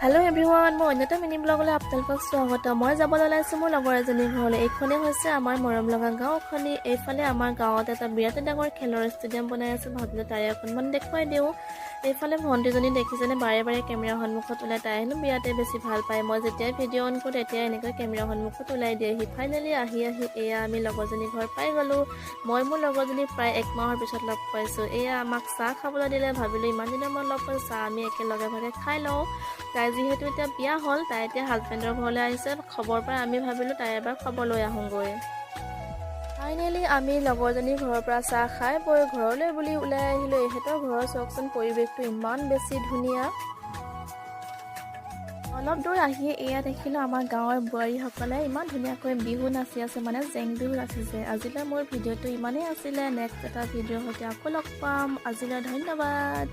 Hello' everyone, মই অন্যতম mini ব্লগলৈ আপোনালোকক স্বাগত। মই যাবলৈ ওলাইছোঁ মোৰ লগৰ এজনীৰ ঘৰলৈ। এইখনেই হৈছে আমাৰ মৰম লগা গাঁওখনি। এইফালে আমাৰ গাঁৱত এটা বিৰাট ডাঙৰ খেলৰ ষ্টেডিয়াম বনাই আছে। ভাবিলোঁ তাৰে অকণমান দেখুৱাই দিওঁ। এইফালে ভণ্টিজনী দেখিছেনে, বাৰে বাৰে কেমেৰা সন্মুখত ওলাই। তাই হেনো বিৰাটেই বেছি ভাল পায়। মই যেতিয়াই ভিডিঅ' অন কৰোঁ তেতিয়াই এনেকৈ কেমেৰা সন্মুখত ওলাই দিয়েহি। ফাইনেলি আহি এয়া আমি লগৰজনীৰ ঘৰ পাই গ'লোঁ। মই মোৰ লগৰজনী প্ৰায় 1 মাহৰ পিছত লগ পাইছোঁ। এয়া আমাক চাহ খাবলৈ দিলে। ভাবিলোঁ ইমান দিনৰ মূৰত লগ পাইছোঁ, চাহ আমি একেলগে ভাগে খাই লওঁ। তাই যিহেতু এতিয়া বিয়া হ'ল, তাই এতিয়া হাজবেণ্ডৰ ঘৰলৈ আহিছে। খবৰ পাই আমি ভাবিলোঁ তাই এবাৰ খবৰ লৈ আহোঁগৈ। ফাইনেলি আমি লগৰজনীৰ ঘৰৰ পৰা চাহ খাই বৈ ঘৰলৈ বুলি ওলাই আহিলোঁ। এহেঁতৰ ঘৰৰ চাওকচোন, পৰিৱেশটো ইমান বেছি ধুনীয়া। অলপ দূৰ আহি এয়া দেখিলোঁ আমাৰ গাঁৱৰ বোৱাৰীসকলে ইমান ধুনীয়াকৈ বিহু নাচি আছে, মানে জেং বিহু নাচিছে। আজিলৈ মোৰ ভিডিঅ'টো ইমানেই আছিলে। নেক্সট এটা ভিডিঅ'ৰ সৈতে আকৌ লগ পাম। আজিলৈ ধন্যবাদ।